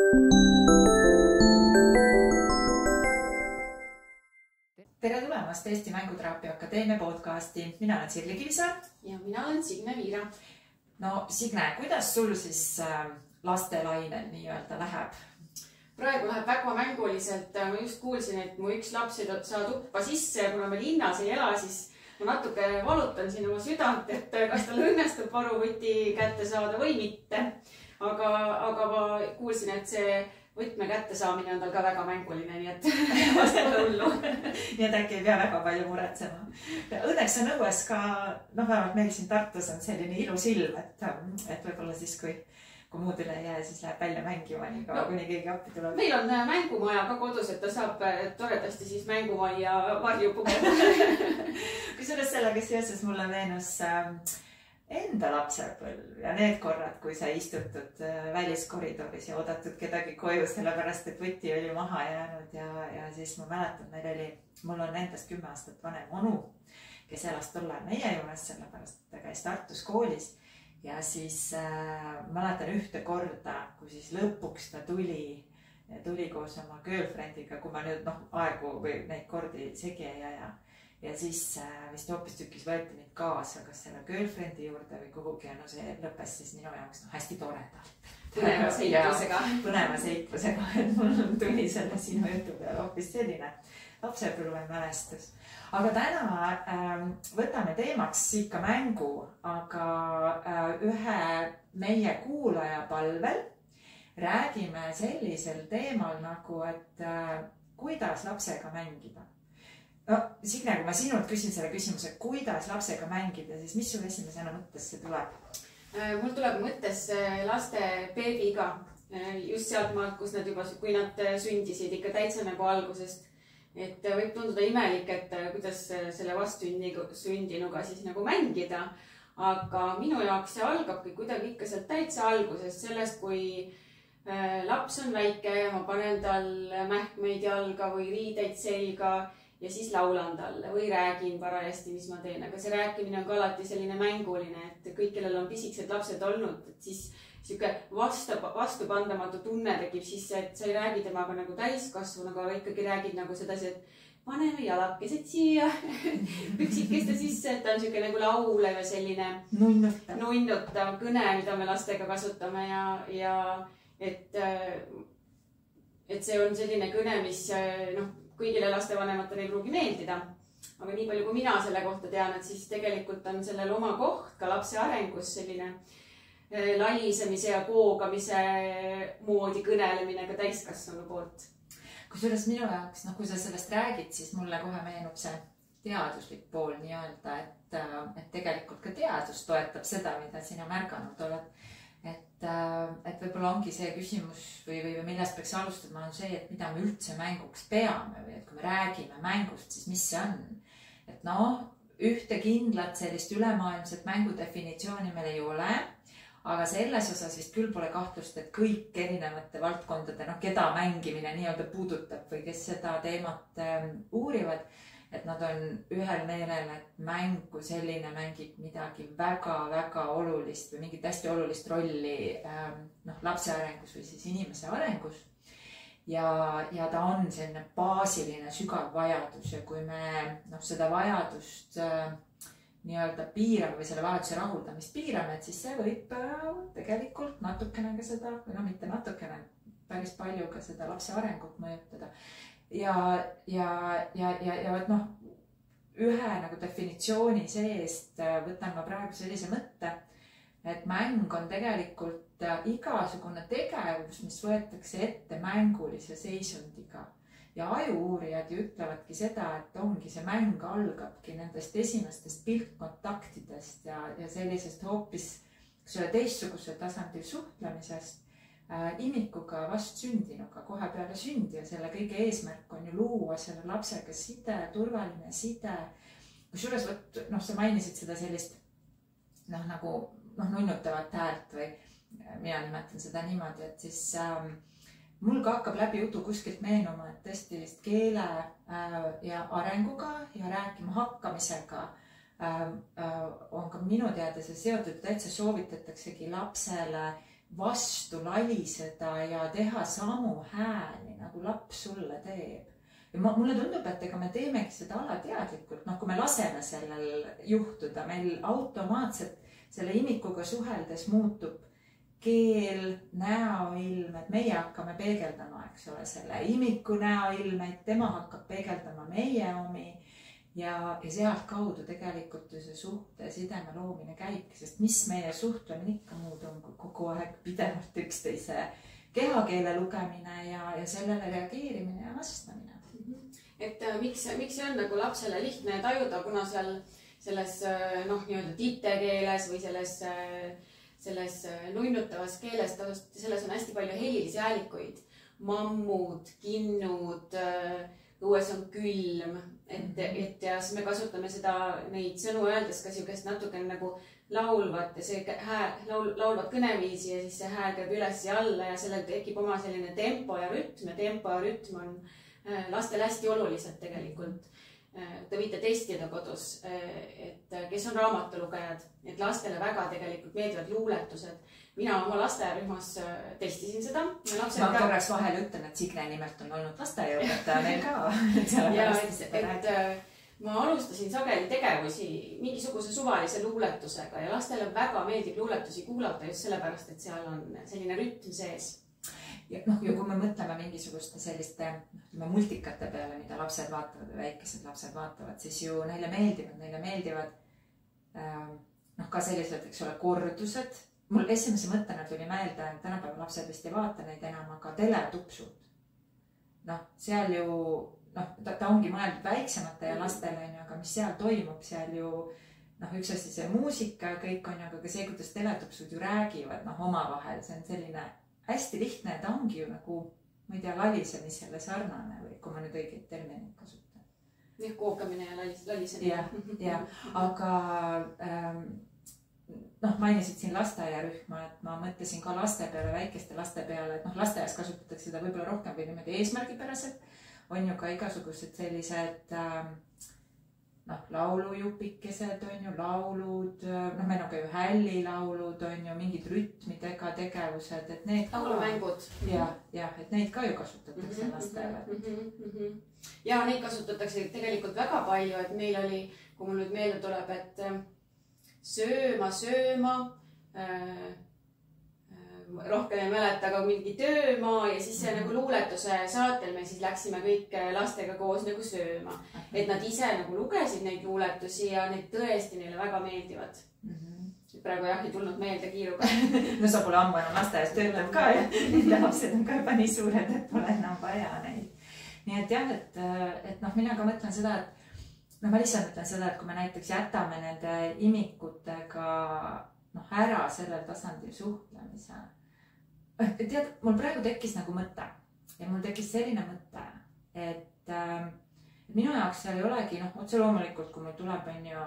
Tere tulemast Eesti Mänguteraapia Akadeemia podcasti. Mina olen Sirli Kivisaar. Ja mina olen Signe Viira. No Signe, kuidas sul siis lastelainel nii-öelda läheb? Praegu läheb väga mänguliselt. Ma just kuulsin, et mu üks laps ei saa tuppa sisse ja kuna me linnas ei ela, siis ma natuke valutan siin oma südant, et kas tal õnnestub varuvuti kätte saada või mitte. Aga ma kuulsin, et see võtme kätte saamine on tal ka väga mänguline, nii et vastab hullu. Nii et äkki ei pea väga palju muretsema. Õnneks on õues ka, vähemalt meil siin Tartus on selline ilus ilm, et võib-olla siis, kui muud üle ei jää, siis läheb välja mängima nii kaua, kuni keegi appi tuleb. Meil on mängumaja ka kodus, et ta saab toredasti siis mängumaja varju pugeda. Kusjuures sellega seoses mulle meenus enda lapsepõlv ja need korrad, kui sa istutud väliskoridoris ja oodatud kedagi koju, sellepärast et võti oli maha jäänud ja siis ma mäletan, mul on endast 10 aastat vanem onu, kes elas tollal meie juures, sellepärast ta käis Tartus koolis ja siis mäletan ühte korda, kui siis lõpuks ta tuli koos oma girlfriendiga, kui ma nüüd aegu või neid kordi segi ei aja. Ja siis vist hoopistükkis võeti mind kaasa, kas selle girlfriendi juurde või kuhugi ja see lõppes siis minu jaoks hästi toredalt. Põneva seiklusega, et mul tuli selle sinu jutu peale hoopis selline lapsepõlve mälestus. Aga täna võtame teemaks ikka mängu, aga ühe meie kuulaja palvel räägime sellisel teemal nagu, et kuidas lapsega mängida. Signe, kui ma sinult küsin selle küsimuse, kuidas lapsega mängida, siis mis sul esimesena mõttesse tuleb? Mul tuleb mõttesse laste beebiiga. Just sealt maalt, kus nad juba, kui nad sündisid ikka täitsa nagu algusest. Et võib tunduda imelik, et kuidas selle vastsündinuga siis nagu mängida. Aga minu jaoks see algabki kuidagi ikka sealt täitsa algusest. Sellest, kui laps on väike ja ma panen tal mähkmeid jalga või riideid selga ja siis laulan talle või räägin parajasti, mis ma teen. Aga see rääkimine on ka alati selline mänguline, et kõik, kellel on pisikesed lapsed olnud, et siis siuke vastupandamatu tunne tekib sisse, et sa ei räägi temaga nagu täiskasvanuga, aga ikkagi räägid nagu sedasi, et paneme jalakesed siia püksikeste sisse, et ta on siuke nagu laulev ja selline nunnutav kõne, mida me lastega kasutame ja et see on selline kõne, mis kõigile lastevanematele ei pruugi meeldida. Aga nii palju, kui mina selle kohta tean, et siis tegelikult on sellel oma koht ka lapse arengus selline laisemise ja koogamise moodi kõnelemine ka täiskasvanu poolt. Kusjuures minu jaoks, kui sa sellest räägid, siis mulle kohe meenub see teaduslik pool nii-öelda, et tegelikult ka teadus toetab seda, mida sina märganud oled. Et võib-olla ongi see küsimus või millest peaks alustama on see, et mida me üldse mänguks peame või et kui me räägime mängust, siis mis see on? Et ühte kindlat sellist ülemaailmset mängudefinitsiooni meil ei ole, aga selles osas vist küll pole kahtlust, et kõik erinevate valdkondade, keda mängimine nii-öelda puudutab või kes seda teemat uurivad, et nad on ühel meelel, et mäng kui selline mängib midagi väga-väga olulist või mingit hästi olulist rolli lapse arengus või siis inimese arengus. Ja ta on selline baasiline sügav vajadus ja kui me seda vajadust nii-öelda piirame või selle vajaduse rahuldamist piirame, et siis see võib tegelikult natukene ka seda, või mitte natukene, päris palju ka seda lapse arengut mõjutada. Ja ühe nagu definitsiooni seest võtan ma praegu sellise mõtte, et mäng on tegelikult igasugune tegevus, mis võetakse ette mängulise seisundiga. Ja ajuuurijad ju ütlevadki seda, et ongi see mäng algabki nendest esimestest piltkontaktidest ja sellisest hoopis teistsuguse tasandil suhtlemisest imikuga vastsündinuga kohe peale sündi ja selle kõige eesmärk on ju luua selle lapsega side, turvaline side. Kusjuures sa mainisid seda sellist nagu nunnutavat häält või mina nimetan seda niimoodi, et siis mul ka hakkab läbi jutu kuskilt meenuma, et tõesti keele ja arenguga ja rääkima hakkamisega on ka minu teada see seotud, täitsa soovitataksegi lapsele vastu laliseda ja teha samu hääli, nagu laps sulle teeb. Ja mulle tundub, et ega me teemegi seda alateadlikult, noh, kui me laseme sellel juhtuda, meil automaatselt selle imikuga suheldes muutub keel, näoilm, et meie hakkame peegeldama, eks ole, selle imiku näoilmeid, tema hakkab peegeldama meie omi ja sealt kaudu tegelikult see suhte sideme loomine käibki, sest mis meie suhtlemine ikka muud on kui kogu aeg pidevalt üksteise kehakeele lugemine ja sellele reageerimine ja vastamine. Et miks see on nagu lapsele lihtne tajuda, kuna selles nii-öelda titekeeles või selles nunnutavas keeles, selles on hästi palju helilisi häälikuid, mammud, kinnud, õues on külm, et ja siis me kasutame neid sõnu öeldes ka siukest natuke nagu laulvat ja see laulvat kõneviisi ja siis see hääl käib üles ja alla ja sellel tekib oma selline tempo ja rütm on lastel hästi olulised tegelikult. Te võite testida kodus, et kes on raamatulugejad, et lastele väga tegelikult meeldivad luuletused. Mina oma lasteaiarühmas testisin seda. Ma korraks vahel ütlen, et Signe nimelt on olnud lasteaiaõpetaja meil ka. Ma alustasin sageli tegevusi mingisuguse suvalise luuletusega ja lastele väga meeldib luuletusi kuulata just sellepärast, et seal on selline rütm sees. Ja kui me mõtleme mingisuguste selliste multikate peale, mida lapsed vaatavad või väikesed lapsed vaatavad, siis ju neile meeldivad ka sellised, eks ole, kordused. Mul esimese mõttena tuli meelde, et tänapäeva lapsed vist ei vaata neid enam, aga teletupsud. Seal ju, ta ongi mõeldud väiksemate ja lastele, aga mis seal toimub, seal ju üks asi see muusika ja kõik on, aga see, kuidas teletupsud ju räägivad omavahel, see on selline hästi lihtne, et ta ongi ju nagu, ma ei tea, lalisemisele sarnane või kui ma nüüd õigeid termineid kasutan. Jah, kookamine ja lalisemine. Ja, aga mainisid siin lasteaiarühma, et ma mõtlesin ka laste peale, väikeste laste peale, et lasteaias kasutatakse seda võib-olla rohkem või niimoodi eesmärgipäraselt. On ju ka igasugused sellised laulujupikesed on ju, laulud, meil on ka ju hällilaulud, on ju mingid rütmidega tegevused, et need laulumängud. Ja, et neid ka ju kasutatakse lastele. Ja neid kasutatakse tegelikult väga palju, et meil oli, kui mul nüüd meelde tuleb, et sööma, rohkem ei mäleta, aga mingi töömaa ja siis see nagu luuletuse saatel me siis läksime kõik lastega koos nagu sööma. Et nad ise nagu lugesid neid luuletusi ja need tõesti neile väga meeldivad. Praegu jah, ei tulnud meelde kiiruga. Sa pole ammu enam lasteaias töötanud ka ja nende lapsed on ka juba nii suured, et pole enam vaja neid. Nii et jah, et mina ka mõtlen seda, et ma lihtsalt mõtlen seda, et kui me näiteks jätame nende imikutega ära sellel tasandil suhtlemise. Tead, mul praegu tekkis nagu mõte ja mul tekkis selline mõte, et minu jaoks seal ei olegi, otse loomulikult, kui mul tuleb, on ju,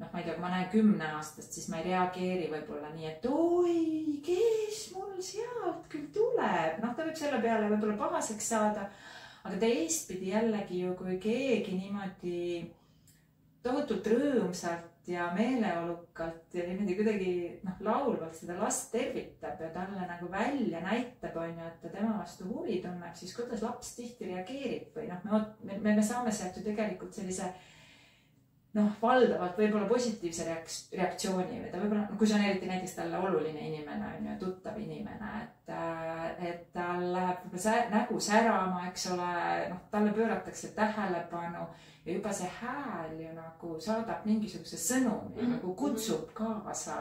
ma ei tea, kui ma näen 10-aastast, siis ma ei reageeri võib-olla nii, et oi, kes mul sealt küll tuleb. Ta võib selle peale võib-olla pahaseks saada, aga teistpidi jällegi ju, kui keegi niimoodi tohutult rõõmsalt ja meeleolukalt ja niimoodi kuidagi laulvalt seda last tervitab ja talle nagu välja näitab, on ju, et ta tema vastu huvi tunneb, siis kuidas laps tihti reageerib või me saame sealt ju tegelikult sellise valdavalt võib-olla positiivse reaktsiooni või ta võib-olla, kui see on eriti näiteks talle oluline inimene, on ju, tuttav inimene, et tal läheb nägu särama, eks ole, talle pööratakse tähelepanu ja juba see hääl ju nagu saadab mingisuguse sõnumi, nagu kutsub kaasa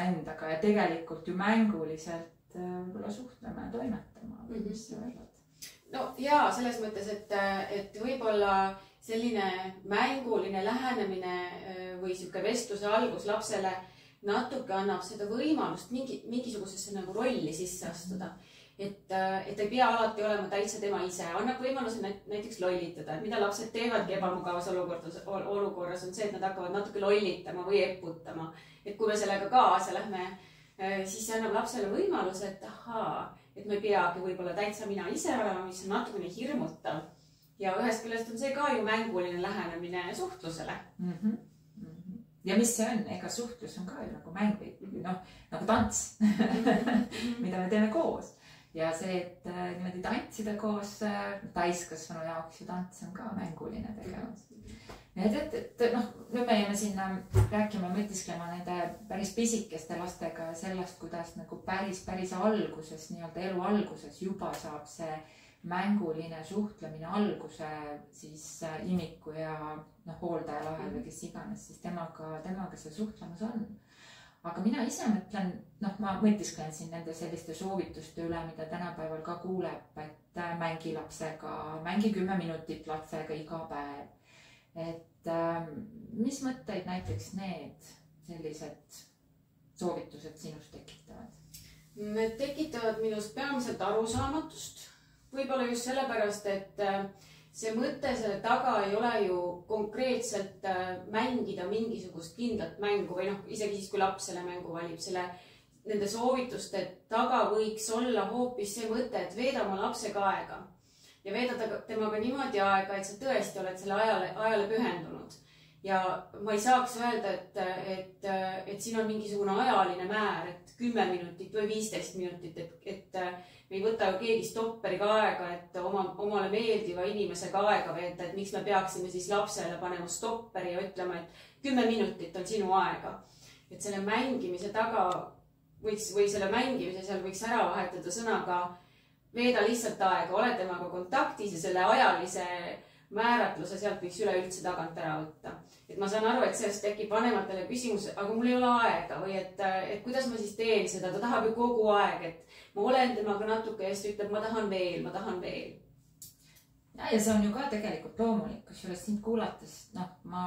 endaga ja tegelikult ju mänguliselt võib-olla suhtlema ja toimetama või mis sa öeldad? No jaa, selles mõttes, et võib-olla selline mänguline lähenemine või siuke vestluse algus lapsele natuke annab seda võimalust mingisugusesse nagu rolli sisse astuda. Et ei pea alati olema täitsa tema ise. Annab võimaluse näiteks lollitada. Mida lapsed teevadki ebamugavas olukorras on see, et nad hakkavad natuke lollitama või eputama. Et kui me sellega kaasa lähme, siis see annab lapsele võimaluse, et et me ei peagi võib-olla täitsa mina ise olema, mis on natukene hirmutav. Ja ühest küljest on see ka ju mänguline lähenemine suhtlusele. Ja mis see on? Ega suhtlus on ka ju nagu mäng või nagu tants mida me teeme koos. Ja see, et niimoodi tantsida koos täiskasvanu jaoks ju tants on ka mänguline tegevus. Et nüüd me jääme sinna rääkima, mõtisklema nende päris pisikeste lastega sellest, kuidas nagu päris alguses, nii-öelda elu alguses juba saab see mänguline suhtlemine alguse siis imiku ja hooldaja vahel või kes iganes, siis temaga see suhtlemus on. Aga mina ise mõtlen, ma mõtisklen siin nende selliste soovituste üle, mida tänapäeval ka kuuleb, et mängi lapsega, mängi 10 minutit lapsega iga päev. Et mis mõtteid näiteks need sellised soovitused sinust tekitavad? Need tekitavad minust peamiselt arusaamatust. Võib-olla just sellepärast, et see mõte selle taga ei ole ju konkreetselt mängida mingisugust kindlat mängu või isegi siis, kui laps selle mängu valib, nende soovituste taga võiks olla hoopis see mõte, et veeda oma lapsega aega ja veeda temaga niimoodi aega, et sa tõesti oled selle ajale pühendunud. Ja ma ei saaks öelda, et siin on mingisugune ajaline määr, et 10 minutit või 15 minutit, et me ei võta ju keegi stopperiga aega, et omale meeldiva inimesega aega veeta, et miks me peaksime siis lapsele panema stopperi ja ütlema, et 10 minutit on sinu aega. Et selle mängimise taga või selle mängimise seal võiks ära vahetada sõnaga veeda lihtsalt aega, ole temaga kontaktis ja selle ajalise määratluse sealt võiks üleüldse tagant ära võtta. Et ma saan aru, et sellest tekib vanematele küsimus, aga mul ei ole aega või et kuidas ma siis teen seda, ta tahab ju kogu aeg, et ma olen temaga natuke ja siis ütleb, ma tahan veel. Ja see on ju ka tegelikult loomulik, kusjuures sind kuulates, ma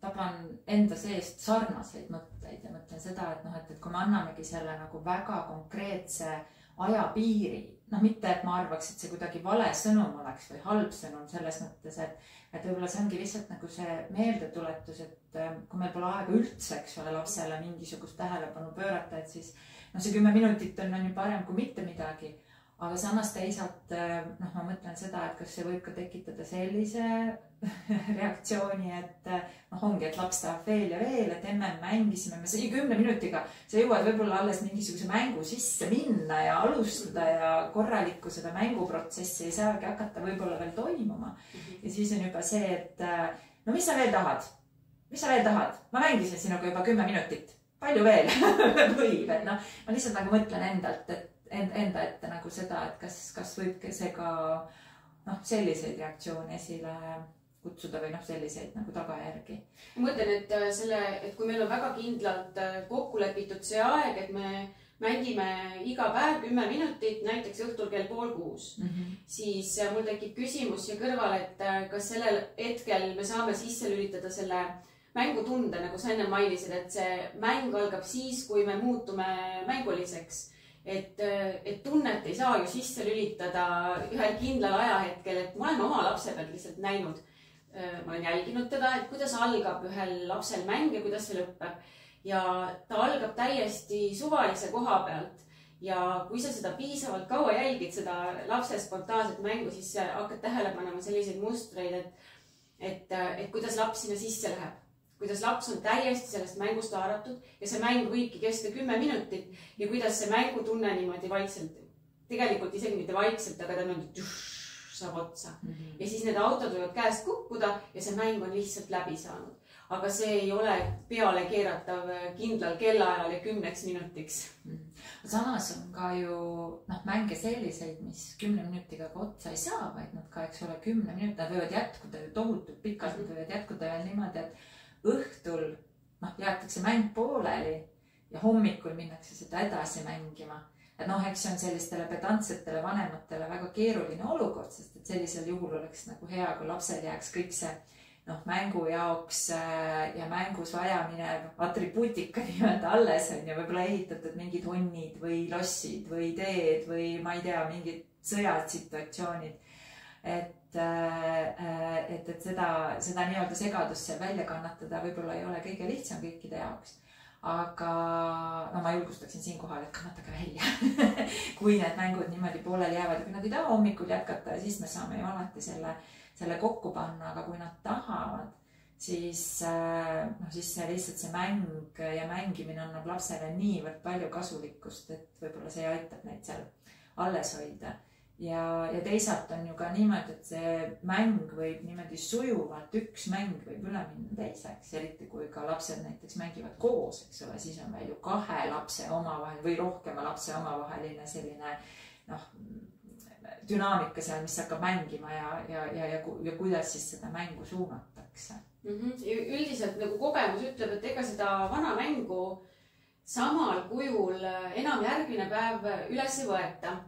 taban enda seest sarnaseid mõtteid ja mõtlen seda, et kui me annamegi selle nagu väga konkreetse ajapiiri, mitte, et ma arvaks, et see kuidagi vale sõnum oleks või halb sõnum selles mõttes, et võib-olla see ongi lihtsalt nagu see meeldetuletus, et kui meil pole aega üldse, eks ole, lapsele mingisugust tähelepanu pöörata, et siis see 10 minutit on ju parem kui mitte midagi. Aga samas teisalt ma mõtlen seda, et kas see võib ka tekitada sellise reaktsiooni, et ongi, et laps tahab veel ja veel, et emme mängisime, me 10 minutiga, sa jõuad võib-olla alles mingisuguse mängu sisse minna ja alustada ja korralikku seda mänguprotsessi ei saagi hakata võib-olla veel toimuma. Ja siis on juba see, et mis sa veel tahad? Mis sa veel tahad? Ma mängisin sinuga juba 10 minutit. Palju veel võib, et ma lihtsalt nagu mõtlen enda ette nagu seda, et kas võib see ka selliseid reaktsioone esile kutsuda või selliseid nagu tagajärgi. Ma mõtlen, et kui meil on väga kindlalt kokku lepitud see aeg, et me mängime iga päev 10 minutit, näiteks õhtul kell 5:30, siis mul tekib küsimus siia kõrval, et kas sellel hetkel me saame sisse lülitada selle mängutunde, nagu sa enne mainisid, et see mäng algab siis, kui me muutume mänguliseks. Et tunnet ei saa ju sisse lülitada ühel kindlal ajahetkel, et ma olen oma lapse pealt lihtsalt näinud. Ma olen jälginud teda, et kuidas algab ühel lapsel mäng ja kuidas see lõpeb. Ja ta algab täiesti suvalise koha pealt. Ja kui sa seda piisavalt kaua jälgid, seda lapse spontaanset mängu, siis hakkad tähele panema selliseid mustreid, et kuidas laps sinna sisse läheb. Kuidas laps on täiesti sellest mängust haaratud ja see mäng võibki kesta 10 minutit ja kuidas see mängutunne niimoodi vaikselt, tegelikult isegi mitte vaikselt, aga ta niimoodi saab otsa. Ja siis need autod võivad käest kukkuda ja see mäng on lihtsalt läbi saanud. Aga see ei ole peale keeratav kindlal kellaajal ja 10 minutiks. Samas on ka ju mänge selliseid, mis 10 minutiga otsa ei saa, vaid nad ka, eks ole, 10 minutit, nad võivad jätkuda ju tohutult pikalt, nad võivad jätkuda veel niimoodi, et õhtul jäetakse mäng pooleli ja hommikul minnakse seda edasi mängima. Et eks see on sellistele pedantsetele vanematele väga keeruline olukord, sest et sellisel juhul oleks nagu hea, kui lapsel jääks kõik see mängu jaoks ja mängus vajaminev atribuutika nii-öelda alles on ja võib-olla ehitatud mingid honnid või lossid või teed või ma ei tea, mingid sõjad situatsioonid. Et seda nii-öelda segadust seal välja kannatada võib-olla ei ole kõige lihtsam kõikide jaoks. Aga ma julgustaksin siinkohal, et kannatage välja. Kui need mängud niimoodi pooleli jäävad ja kui nad ei taha hommikul jätkata, siis me saame ju alati selle kokku panna, aga kui nad tahavad, siis see lihtsalt see mäng ja mängimine annab lapsele niivõrd palju kasulikkust, et võib-olla see aitab neid seal alles hoida. Ja teisalt on ju ka niimoodi, et see mäng võib niimoodi sujuvalt, üks mäng võib üle minna teiseks, eriti kui ka lapsed näiteks mängivad koos, eks ole, siis on veel ju kahe lapse omavahel või rohkema lapse omavaheline selline dünaamika seal, mis hakkab mängima ja kuidas siis seda mängu suunatakse. Üldiselt nagu kogemus ütleb, et ega seda vana mängu samal kujul enam järgmine päev üles ei võeta.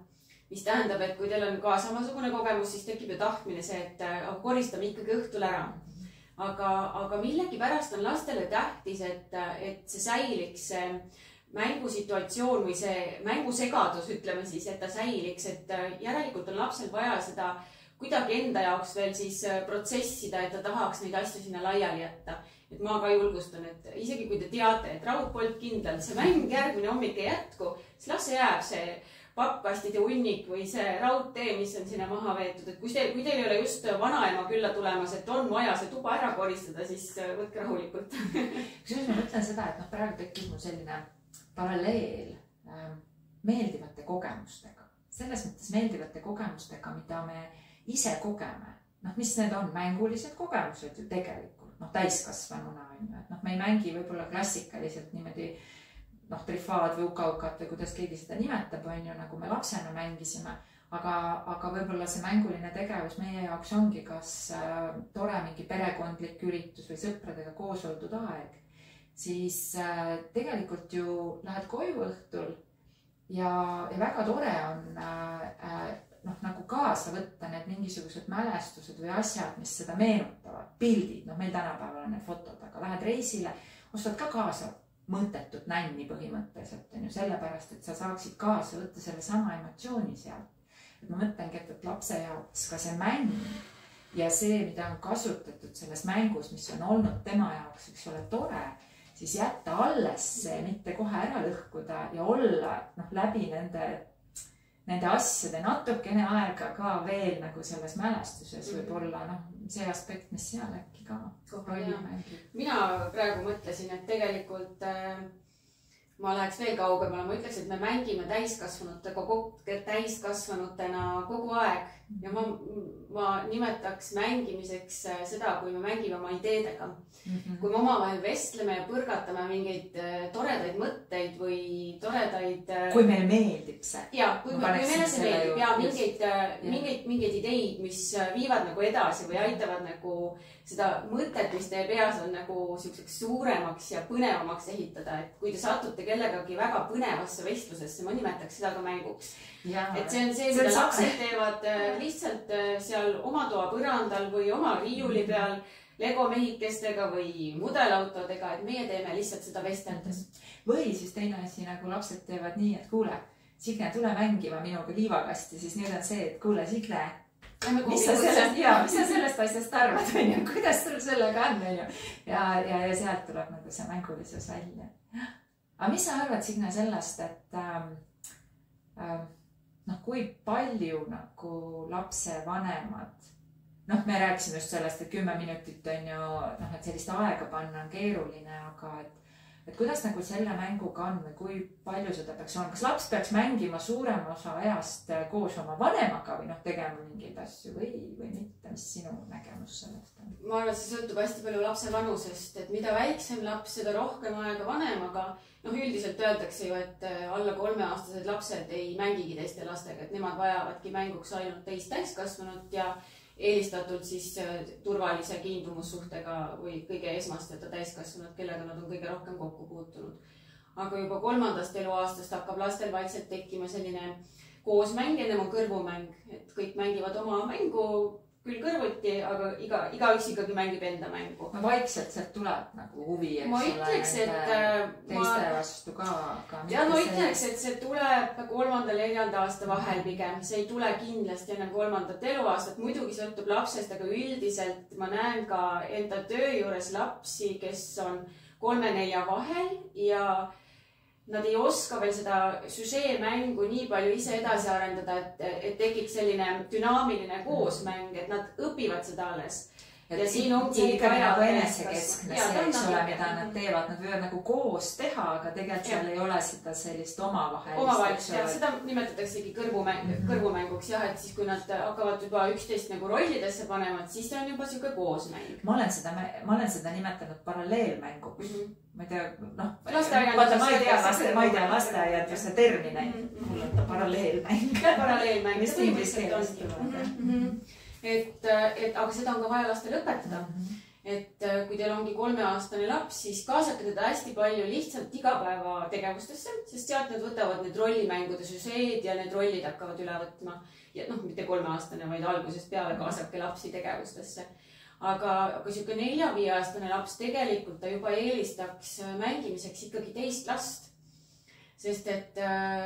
Mis tähendab, et kui teil on ka samasugune kogemus, siis tekib ju tahtmine see, et koristame ikkagi õhtul ära. Aga millegipärast on lastele tähtis, et see säiliks see mängusituatsioon või see mängusegadus, ütleme siis, et ta säiliks, et järelikult on lapsel vaja seda kuidagi enda jaoks veel siis protsessida, et ta tahaks neid asju sinna laiali jätta. Et ma ka julgustan, et isegi kui te teate, et raudpolt kindlalt see mäng järgmine hommik ei jätku, siis las see jääb see pappkastide hunnik või see raudtee, mis on sinna maha veetud, et kui teil ei ole just vanaema külla tulemas, et on vaja see tuba ära koristada, siis võtke rahulikult. Kusjuures ma mõtlen seda, et praegu tekib mul selline paralleel meeldivate kogemustega. Selles mõttes meeldivate kogemustega, mida me ise kogeme. Mis need on? Mängulised kogemused ju tegelikult. Täiskasvanuna on ju. Et me ei mängi võib-olla klassikaliselt niimoodi trifaad või uka-ukat või kuidas keegi seda nimetab, on ju, nagu me lapsena mängisime, aga võib-olla see mänguline tegevus meie jaoks ongi kas tore mingi perekondlik üritus või sõpradega koos oldud aeg, siis tegelikult ju lähed koju õhtul ja väga tore on nagu kaasa võtta need mingisugused mälestused või asjad, mis seda meenutavad, pildid, meil tänapäeval on need fotod, aga lähed reisile, ostad ka kaasa mõttetut nänni põhimõtteliselt on ju sellepärast, et sa saaksid kaasa võtta selle sama emotsiooni sealt. Et ma mõtlengi, et lapse jaoks ka see mäng ja see, mida on kasutatud selles mängus, mis on olnud tema jaoks, eks ole, tore, siis jätta alles see, mitte kohe ära lõhkuda ja olla läbi nende asjade natukene aega ka veel nagu selles mälestuses võib-olla see aspekt, mis seal äkki ka rolli mängib. Mina praegu mõtlesin, et tegelikult ma läheks veel kaugemale, ma ütleks, et me mängime täiskasvanutena kogu aeg ja ma nimetaks mängimiseks seda, kui me mängime oma ideedega. Kui me omavahel vestleme ja põrgatame mingeid toredaid mõtteid või toredaid... Kui meile meeldib see. Ja, kui meile see meeldib ja mingeid ideid, mis viivad nagu edasi või aitavad nagu seda mõtet, mis teie peas on nagu selliseks suuremaks ja põnevamaks ehitada. Et kui te satute kellegagi väga põnevasse vestlusesse, ma nimetaks seda ka mänguks. Et see on see, mida lapsed teevad lihtsalt seal oma toa põrandal või oma riiuli peal Lego mehikestega või mudelautodega, et meie teeme lihtsalt seda vesteldes. Või siis teine asi, nagu lapsed teevad nii, et kuule, Signe, tule mängima minuga liivakasti, siis nüüd on see, et kuule, Signe, mis sa sellest asjast arvad, kuidas sul sellega on, ja sealt tuleb nagu see mängulisus välja. Aga mis sa arvad, Signe, sellest, et kui palju nagu lapse vanemad, me rääkisime just sellest, et 10 minutit on ju, et sellist aega panna on keeruline, aga et kuidas nagu selle mänguga on või kui palju seda peaks olema? Kas laps peaks mängima suurema osa ajast koos oma vanemaga või tegema mingeid asju või mitte? Mis sinu nägemus sellest on? Ma arvan, et see sõltub hästi palju lapse vanusest, et mida väiksem laps, seda rohkem aega vanemaga. Üldiselt öeldakse ju, et alla 3-aastased lapsed ei mängigi teiste lastega, et nemad vajavadki mänguks ainult teist täiskasvanut ja eelistatult siis turvalise kiindumussuhtega või kõige esmasteta täiskasvanud, kellega nad on kõige rohkem kokku puutunud. Aga juba 3. eluaastast hakkab lastel vaikselt tekkima selline koosmäng, ennem on kõrvumäng, et kõik mängivad oma mängu küll kõrvuti, aga igaüks ikkagi mängib enda mängu. Vaikselt sealt tuleb nagu huvi, eks ole, teiste vastu ka. Ja ma ütleks, et see tuleb 3. ja 4. aasta vahel pigem. See ei tule kindlasti ennem 3. eluaastat. Muidugi sõltub lapsest, aga üldiselt ma näen ka enda töö juures lapsi, kes on 3-4 vahel ja nad ei oska veel seda süžeemängu nii palju ise edasi arendada, et tekiks selline dünaamiline koosmäng, et nad õpivad seda alles. ja siin ongi ikkagi nagu enesekeskne see, eks ole, mida nad teevad, nad võivad nagu koos teha, aga tegelikult seal ei ole seda sellist omavahelist. Ja seda nimetataksegi kõrvumänguks jah, et siis kui nad hakkavad juba 11 nagu rollidesse panema, siis see on juba siuke koosmäng. Ma olen seda nimetanud paralleelmänguks. Ma ei tea, noh, ma ei tea lasteaianduse termineid. Mul on ta paralleelmäng. Paralleelmäng. Mis inglise keeles tuleb. Aga seda on ka vaja lastele õpetada. Et kui teil ongi 3-aastane laps, siis kaasake teda hästi palju lihtsalt igapäevategevustesse, sest sealt nad võtavad need rollimängude süžeed ja need rollid hakkavad üle võtma. Ja noh, mitte 3-aastane, vaid algusest peale kaasake lapsi tegevustesse. Aga siuke 4-5-aastane laps tegelikult ta juba eelistaks mängimiseks ikkagi teist last. Sest et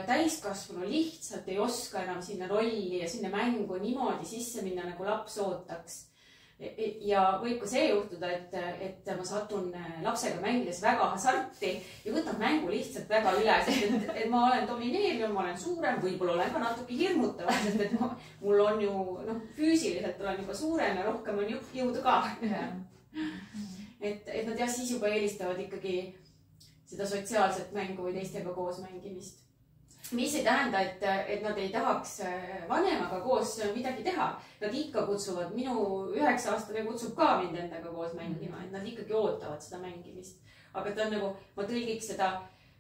täiskasvanu lihtsalt ei oska enam sinna rolli ja sinna mängu niimoodi sisse minna, nagu laps ootaks. Ja võib ka see juhtuda, et ma satun lapsega mängides väga hasarti ja võtan mängu lihtsalt väga üle, sest et ma olen domineeriv, ma olen suurem, võib-olla olen ka natuke hirmutav, sest et mul on ju, füüsiliselt olen juba suurem ja rohkem on jõudu ka. Et nad jah, siis juba eelistavad ikkagi seda sotsiaalset mängu või teistega koos mängimist. Mis ei tähenda, et nad ei tahaks vanemaga koos midagi teha. Nad ikka kutsuvad, minu 9-aastane kutsub ka mind endaga koos mängima, et nad ikkagi ootavad seda mängimist. Aga ta on nagu, ma tõlgiks seda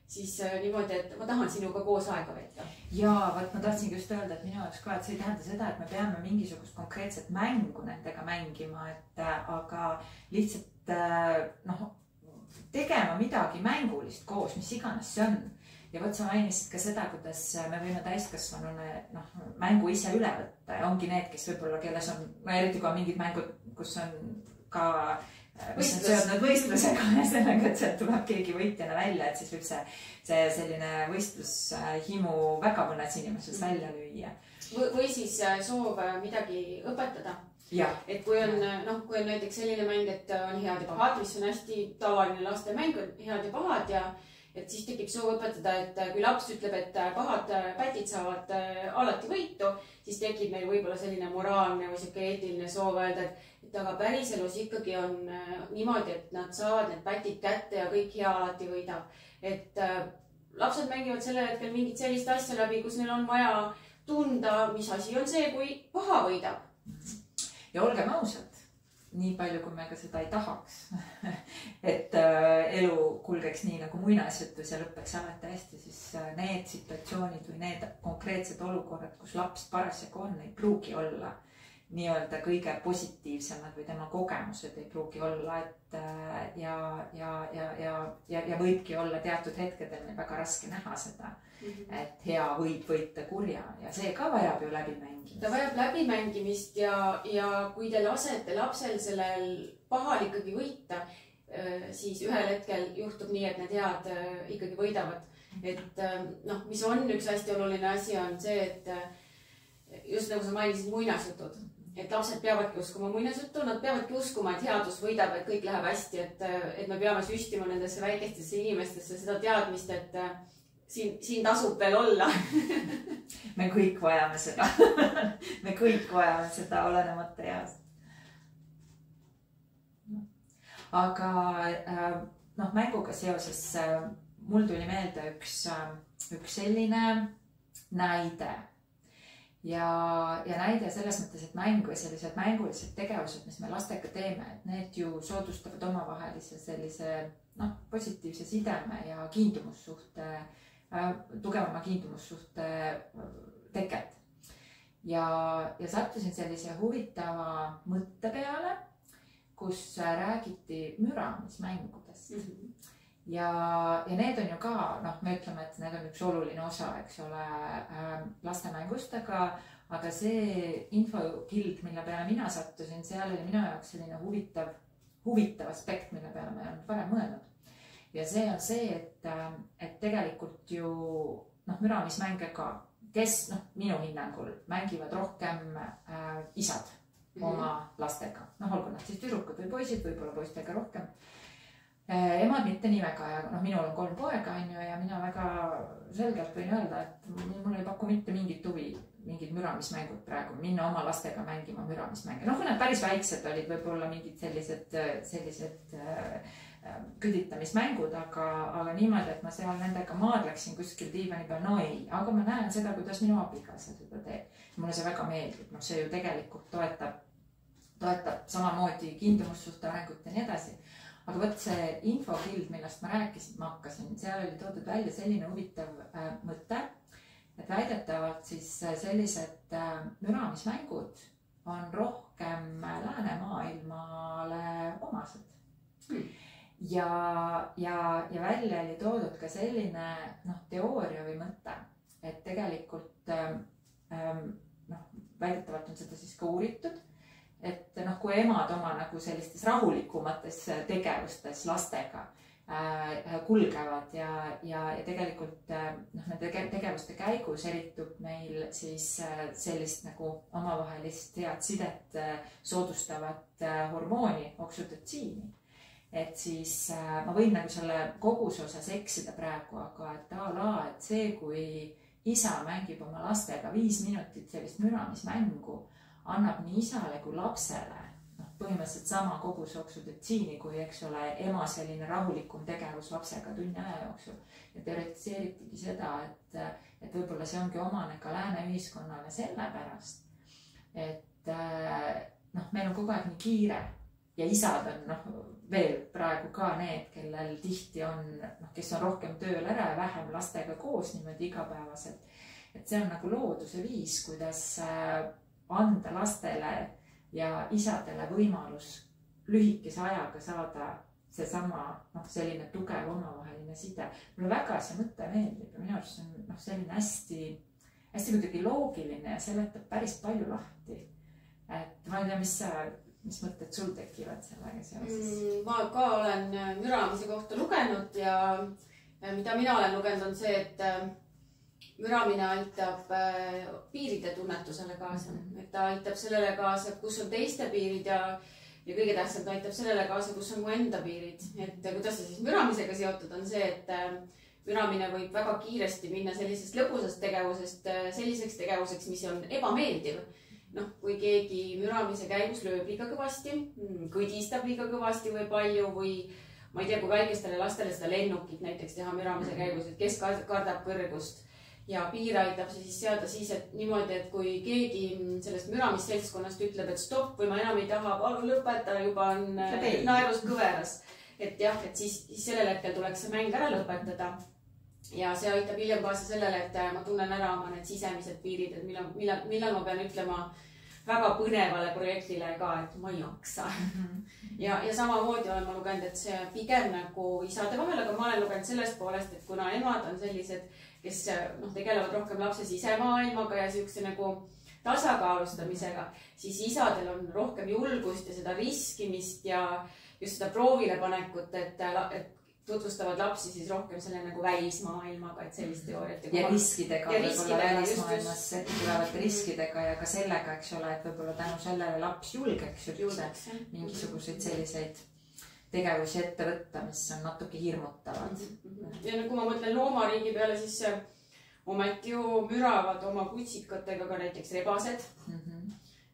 siis niimoodi, et ma tahan sinuga koos aega veeta. Jaa, ma tahtsingi just öelda, et minu jaoks ka, et see ei tähenda seda, et me peame mingisugust konkreetset mängu nendega mängima, aga lihtsalt tegema midagi mängulist koos, mis iganes see on. Ja võt sa mainisid ka seda, kuidas me võime täiskasvanune mängu ise üle võtta ja ongi need, kes võib-olla, kelles on, eriti kui on mingid mängud, kus on ka seotud võistlusega ja sellega, et sealt tuleb keegi võitjana välja, et siis võib see selline võistlushimu väga mõnes inimeses välja lüüa. Või siis soov midagi õpetada. Ja. Et kui on näiteks selline mäng, et on head ja pahad, mis on hästi tavaline laste mäng, head ja pahad ja et siis tekib soov õpetada, et kui laps ütleb, et pahad pätid saavad alati võitu, siis tekib meil võib-olla selline moraalne või siuke eetiline soov öelda, et aga päriselus ikkagi on niimoodi, et nad saavad need pätid kätte ja kõik hea alati võidab. Et lapsed mängivad sellel hetkel mingit sellist asja läbi, kus neil on vaja tunda, mis asi on see, kui paha võidab. Ja olgem ausad, nii palju, kui me ka seda ei tahaks, et elu kulgeks nii nagu muinasjutus ja lõppeks alati hästi, siis need situatsioonid või need konkreetsed olukorrad, kus laps parasjagu on, ei pruugi olla nii-öelda kõige positiivsemad või tema kogemused ei pruugi olla, ja võibki olla teatud hetkedel väga raske näha seda, et hea võib võita kurja ja see ka vajab ju läbimängimist. Ta vajab läbimängimist ja kui te lasete lapsel sellel pahal ikkagi võita, siis ühel hetkel juhtub nii, et need head ikkagi võidavad. Et mis on üks hästi oluline asi on see, et just nagu sa mainisid muinasjutud, et lapsed peavadki uskuma muinasjuttu, nad peavadki uskuma, et headus võidab, et kõik läheb hästi, et me peame süstima nendesse väikestesse inimestesse seda teadmist, et siin tasub veel olla. Me kõik vajame seda. Me kõik vajame seda olenemata east. Aga mänguga seoses mul tuli meelde üks selline näide. Ja näide selles mõttes, et mäng või sellised mängulised tegevused, mis me lastega teeme, et need ju soodustavad omavahelise sellise positiivse sideme ja kiindumussuhte, tugevama kiindumussuhte teket. Ja sattusin sellise huvitava mõtte peale, kus räägiti müramismängudest. Ja need on ju ka, me ütleme, et need on üks oluline osa, eks ole, lastemängust, aga see infokild, mille peale mina sattusin, seal oli minu jaoks selline huvitav aspekt, mille peale ma ei olnud varem mõelnud. Ja see on see, et tegelikult ju müramismänge ka, kes minu hinnangul mängivad rohkem isad oma lastega. Olgu nad siis tüdrukud või poisid, võib-olla poistega rohkem. Emad mitte nii väga ja minul on 3 poega ja mina väga selgelt võin öelda, et mul ei paku mitte mingit huvi mingid müramismängud praegu, minna oma lastega mängima müramismänge. Noh, kui nad päris väiksed olid, võib-olla mingid sellised küditamismängud, aga niimoodi, et ma seal nendega maadleksin kuskil diivani peal, no ei, aga ma näen seda, kuidas minu abikaasa seda teeb. Mulle see väga meeldib, noh, see ju tegelikult toetab samamoodi kindlumussuhte arengut ja nii edasi. Aga võt see infokild, millest ma rääkisin, ma hakkasin, seal oli toodud välja selline huvitav mõte, et väidetavalt siis sellised müramismängud on rohkem läänemaailmale omased. Ja välja oli toodud ka selline teooria või mõte, et tegelikult väidetavalt on seda siis ka uuritud, et kui emad oma nagu sellistes rahulikumates tegevustes lastega kulgevad ja tegelikult nende tegevuste käigus eritub meil siis sellist nagu omavahelist head sidet soodustavat hormooni oksütotsiini. Et siis ma võin nagu selle koguse osas eksida praegu, aga et see, kui isa mängib oma lastega 5 minutit sellist müramismängu, annab nii isale kui lapsele põhimõtteliselt sama kogus oksütotsiini kui, eks ole, ema selline rahulikum tegevus lapsega tunni aja jooksul. Ja teoretiseeritigi seda, et võib-olla see ongi omane ka lääne ühiskonnale sellepärast, et meil on kogu aeg nii kiire ja isad on veel praegu ka need, kellel tihti on, kes on rohkem tööl ära ja vähem lastega koos niimoodi igapäevaselt. Et see on nagu looduse viis, kuidas anda lastele ja isadele võimalus lühikese ajaga saada seesama selline tugev omavaheline side. Mulle väga see mõte meeldib ja minu arust on selline hästi kuidagi loogiline ja seletab päris palju lahti. Et ma ei tea, mis mõtted sul tekivad sellega seoses? Ma ka olen müramise kohta lugenud ja mida mina olen lugenud on see, et müramine aitab piiride tunnetusele kaasa, et ta aitab sellele kaasa, kus on teiste piirid ja kõige tähtsam ta aitab sellele kaasa, kus on mu enda piirid. Et kuidas see siis müramisega seotud on see, et müramine võib väga kiiresti minna sellisest lõbusast tegevusest selliseks tegevuseks, mis on ebameeldiv. Kui keegi müramise käigus lööb liiga kõvasti, kõdistab liiga kõvasti või palju või ma ei tea, kui väikestele lastele seda lennukit näiteks teha müramise käigus, et kes kardab kõrgust. Ja piir aitab see siis seada siis, et niimoodi, et kui keegi sellest müramissseltskonnast ütleb, et stopp või ma enam ei taha, palun lõpeta, juba on naerus kõveras. Et jah, et siis sellel hetkel tuleks see mäng ära lõpetada. Ja see aitab hiljem kaasa sellele, et ma tunnen ära oma need sisemised piirid, et millal ma pean ütlema väga põnevale projektile ka, et ma ei jaksa. Ja samamoodi olen ma lugenud, et see pigem nagu isade vahel, aga ma olen lugenud sellest poolest, et kuna emad on sellised, kes tegelevad rohkem lapse sisemaailmaga ja siukse nagu tasakaalustamisega, siis isadel on rohkem julgust ja seda riskimist ja just seda proovile panekut, et tutvustavad lapsi siis rohkem selle nagu välismaailmaga, et sellist teooriat. Ja riskidega, võib-olla välismaailmas tulevate riskidega ja ka sellega, eks ole, et võib-olla tänu sellele laps julgeks mingisuguseid selliseid tegevusi ette võtta, mis on natuke hirmutavad. Ja kui ma mõtlen loomariigi peale, siis ometi ju müravad oma kutsikatega ka näiteks rebased.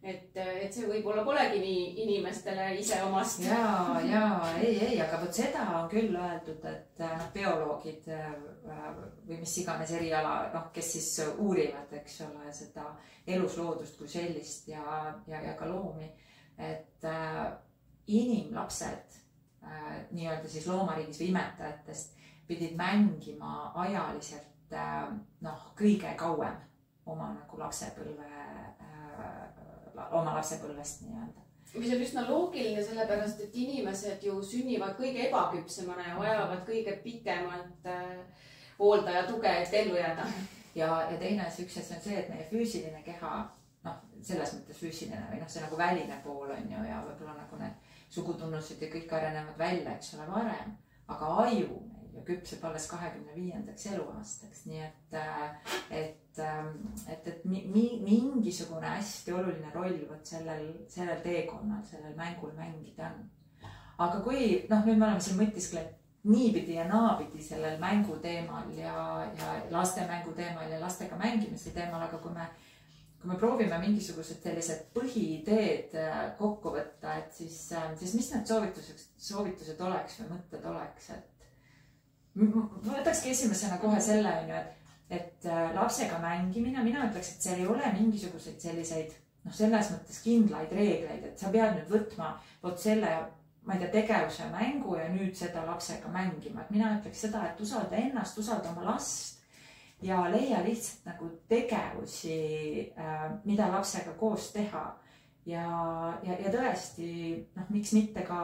Et see võib-olla polegi nii inimestele ise omast. Ei, aga võt seda on küll öeldud, et bioloogid või mis iganes eriala, kes siis uurivad, eks ole, seda elusloodust kui sellist ja ka loomi, et inimlapsed nii-öelda siis loomariigis või imetajatest pidid mängima ajaliselt kõige kauem oma nagu lapsepõlvest nii-öelda. Mis on üsna loogiline, sellepärast, et inimesed ju sünnivad kõige ebaküpsemana ja vajavad kõige pikemalt hoolda ja tuge, et ellu jääda. Ja teine üks asi on see, et meie füüsiline keha, selles mõttes füüsiline või see nagu väline pool on ju ja võib-olla nagu need sugutunnused ja kõik arenevad välja, eks ole, varem, aga aju meil ju küpseb alles 25. eluaastaks, nii et mingisugune hästi oluline roll võt sellel teekonnal, sellel mängul mängida on. Aga kui, nüüd me oleme siin mõtisklenud niipidi ja naapidi sellel mängu teemal ja laste mängu teemal ja lastega mängimise teemal, aga kui me kui me proovime mingisugused sellised põhiideed kokku võtta, et siis mis need soovitused oleks või mõtted oleks, et ma võtakski esimesena kohe selle, et lapsega mängimine, mina ütleks, et seal ei ole mingisuguseid selliseid, selles mõttes kindlaid reegleid, et sa pead nüüd võtma vot selle, ma ei tea, tegevuse mängu ja nüüd seda lapsega mängima, et mina ütleks seda, et usalda ennast, usalda oma last ja leia lihtsalt nagu tegevusi, mida lapsega koos teha ja tõesti, miks mitte ka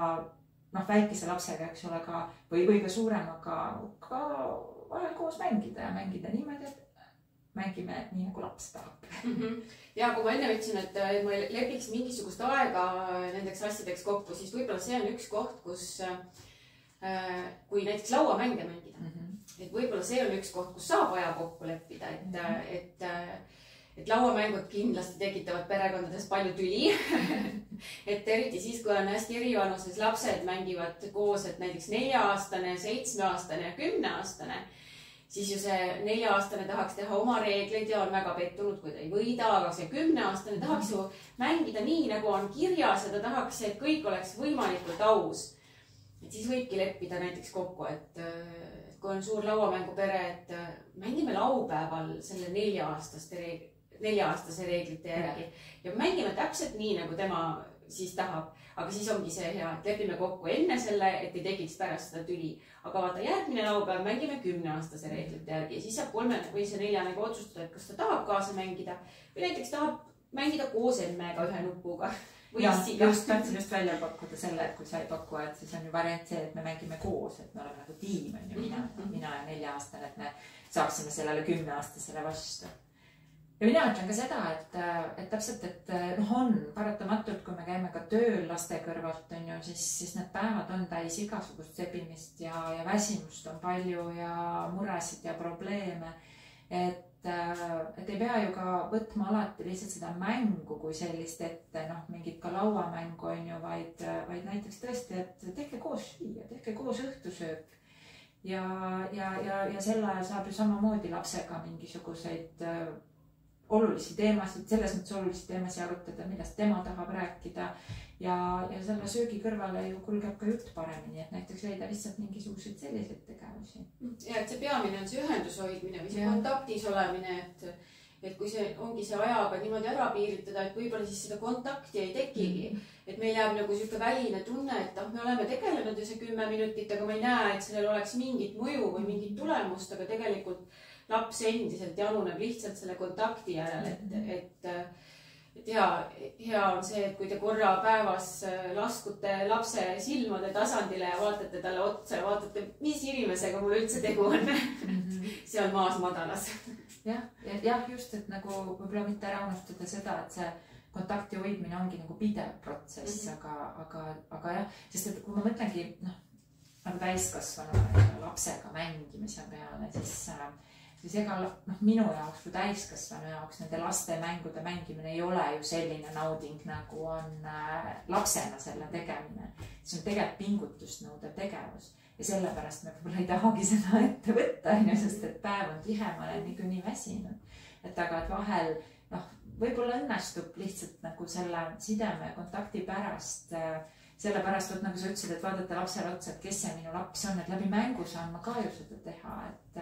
väikese lapsega, eks ole, ka või ka suuremaga ka vahel koos mängida ja mängida niimoodi, et mängime nii, nagu laps tahab. Ja kui ma enne ütlesin, et ma lepiks mingisugust aega nendeks asjadeks kokku, siis võib-olla see on üks koht, kus kui näiteks lauamänge mängida, et võib-olla see on üks koht, kus saab aja kokku leppida, et lauamängud kindlasti tekitavad perekondades palju tüli. Et eriti siis, kui on hästi erivanuses lapsed mängivad koos, et näiteks 4-aastane, 7-aastane ja 10-aastane, siis ju see 4-aastane tahaks teha oma reegleid ja on väga pettunud, kui ta ei võida, aga see 10-aastane tahaks ju mängida nii, nagu on kirjas ja ta tahaks, et kõik oleks võimalikult aus. Et siis võibki leppida näiteks kokku, et kui on suur lauamängupere, et mängime laupäeval selle 4-aastase reeglite järgi ja mängime täpselt nii, nagu tema siis tahab. Aga siis ongi see hea, et lepime kokku enne selle, et ei tekiks pärast seda tüli. Aga vaata, järgmine laupäev mängime 10-aastase reeglite järgi ja siis saab 3 või see 4 otsustada, et kas ta tahab kaasa mängida või näiteks tahab mängida koos emmega ühe nupuga. Ja, tahtsin just välja pakkuda selle, et kui sa ei paku, et siis on ju variant see, et me mängime koos, et me oleme nagu tiim, on ju mina ja 4-aastane, et me saaksime sellele 10-aastasele vastu. Ja mina ütlen ka seda, et täpselt, et on paratamatult, kui me käime ka tööl laste kõrvalt, on ju, siis need päevad on täis igasugust sebimist ja väsimust on palju ja muresid ja probleeme, et ei pea ju ka võtma alati lihtsalt seda mängu kui sellist ette, mingit ka lauamängu on ju, vaid näiteks tõesti, et tehke koos süüa, tehke koos õhtusöök ja sel ajal saab ju samamoodi lapsega mingisuguseid olulisi teemasid, selles mõttes olulisi teemasid arutada, millest tema tahab rääkida ja selle söögi kõrvale ju kulgeb ka jutt paremini, et näiteks leida lihtsalt mingisuguseid selliseid tegevusi. Ja et see peamine on see ühendus hoidmine või see kontaktis olemine, et kui see ongi see ajaga niimoodi ära piiritada, et võib-olla siis seda kontakti ei tekigi, et meil jääb nagu siuke väline tunne, et me oleme tegelenud ju see 10 minutit, aga ma ei näe, et sellel oleks mingit mõju või mingit tulemust, aga tegelikult laps endiselt januneb lihtsalt selle kontakti järel, et hea on see, et kui te korra päevas laskute lapse silmade tasandile ja vaatate talle otsa ja vaatate, mis inimesega mul üldse tegu on. See on maas madalas. Jah, just, et nagu võib-olla mitte ära unustada seda, et see kontakti hoidmine ongi nagu pidev protsess, aga jah, sest et kui ma mõtlengi nagu täiskasvanu lapsega mängimise peale, siis ega minu jaoks kui täiskasvanu jaoks nende laste mängude mängimine ei ole ju selline nauding, nagu on lapsena selle tegemine. See on tegelikult pingutust nõudev tegevus ja sellepärast me võib-olla ei tahagi seda ette võtta, sest et päev on tihe, ma olen niikuinii väsinud. Aga et vahel võib-olla õnnestub lihtsalt nagu selle sideme kontakti pärast, sellepärast, et nagu sa ütlesid, et vaadata lapsele otsa, et kes see minu laps on, et läbi mängu saan ma ka ju seda teha, et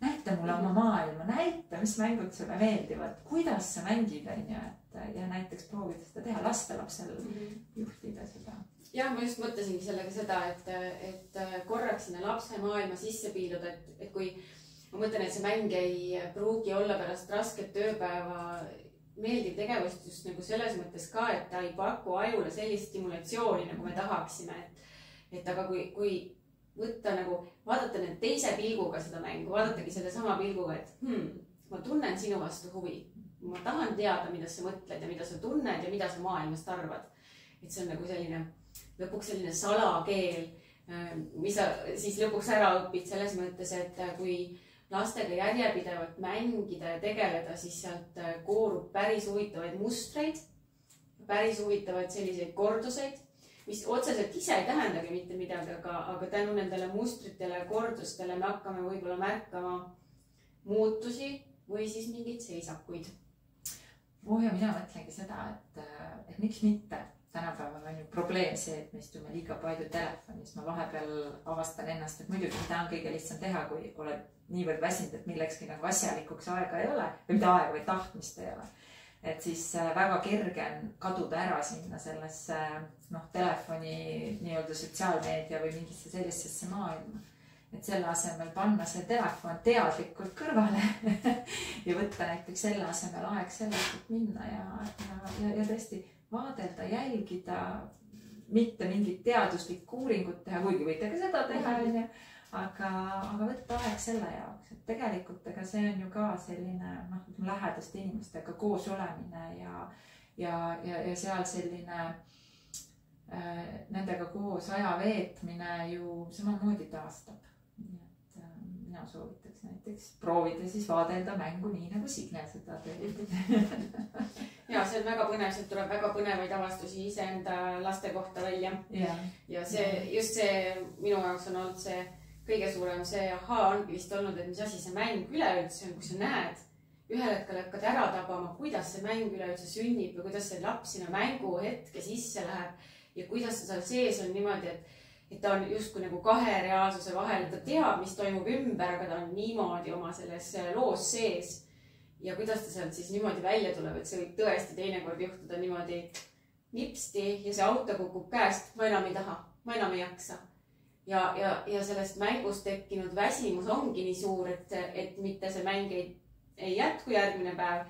näita mulle oma maailma, näita, mis mängud sulle meeldivad, kuidas sa mängid, ja näiteks proovida seda teha, lasta lapsel juhtida seda. Jah, ma just mõtlesingi sellega seda, et korraks sinna lapse maailma sisse piiluda, et kui ma mõtlen, et see mäng ei pruugi olla pärast rasket tööpäeva meeldiv tegevust just nagu selles mõttes ka, et ta ei paku ajule sellist stimulatsiooni, nagu me tahaksime. Et aga kui võtta nagu, vaadata nüüd teise pilguga seda mängu, vaadatagi selle sama pilguga, et ma tunnen sinu vastu huvi. Ma tahan teada, mida sa mõtled ja mida sa tunned ja mida sa maailmast arvad. Et see on nagu selline, lõpuks selline salakeel, mis sa siis lõpuks ära õpid selles mõttes, et kui lastega järjepidevalt mängida ja tegeleda, siis sealt koorub päris huvitavaid mustreid, päris huvitavaid selliseid korduseid, mis otseselt ise ei tähendagi mitte midagi, aga tänu nendele mustritele ja kordustele me hakkame võib-olla märkama muutusi või siis mingeid seisakuid. ja mina mõtlengi seda, et miks mitte. Tänapäeval on ju probleem see, et me istume liiga palju telefonis. Ma vahepeal avastan ennast, et muidugi mida on kõige lihtsam teha, kui oled niivõrd väsinud, et millekski nagu asjalikuks aega ei ole või mitte aega või tahtmist ei ole. Et siis väga kerge on kaduda ära sinna sellesse telefoni nii-öelda sotsiaalmeedia või mingisse sellisesse maailma. Et selle asemel panna see telefon teadlikult kõrvale ja võtta näiteks selle asemel aeg sellest, et minna ja tõesti vaadelda, jälgida, mitte mingit teaduslikku uuringut teha, kuigi võite ka seda teha, aga võtta aeg selle jaoks, et tegelikult ega see on ju ka selline lähedaste inimestega koos olemine ja seal selline nendega koos aja veetmine ju samamoodi taastab. Mina soovitaks näiteks proovida siis vaadelda mängu nii, nagu Signe seda teeb. Ja see on väga põnev, sealt tuleb väga põnevaid avastusi iseenda laste kohta välja. Ja just see minu jaoks on olnud see kõige suurem see ongi vist olnud, et mis asi see mäng üleüldse on, kui sa näed, ühel hetkel hakkad ära tabama, kuidas see mäng üleüldse sünnib või kuidas see laps sinna mängu hetke sisse läheb ja kuidas ta seal sees on niimoodi, et ta on justkui nagu kahe reaalsuse vahel, ta teab, mis toimub ümber, aga ta on niimoodi oma selles loos sees. Ja kuidas ta sealt siis niimoodi välja tuleb, et see võib tõesti teinekord juhtuda niimoodi nipsti ja see auto kukub käest, ma enam ei taha, ma enam ei jaksa. Ja sellest mängust tekkinud väsimus ongi nii suur, et mitte see mäng ei jätku järgmine päev,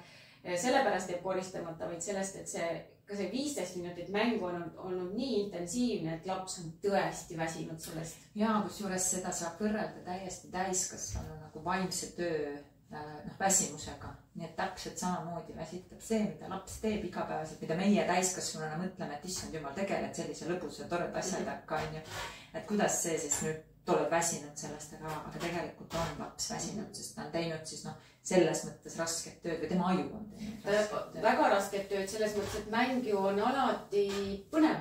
sellepärast jääb koristamata, vaid sellest, et ka see 15 minutit mängu on olnud nii intensiivne, et laps on tõesti väsinud sellest. Ja kusjuures seda saab võrrelda täiesti täiskasvanu nagu vaimse töö väsimusega. Nii et täpselt samamoodi väsitab see, mida laps teeb igapäevaselt, mida meie täiskasvanuna mõtleme, et issand jumal, tegeled sellise lõbusa ja toreda asjadega, on ju. Et kuidas see siis nüüd oled väsinud sellest, aga tegelikult on laps väsinud, sest ta on teinud siis selles mõttes rasket tööd või tema aju on teinud rasket tööd. Väga rasket tööd selles mõttes, et mäng ju on alati põnev.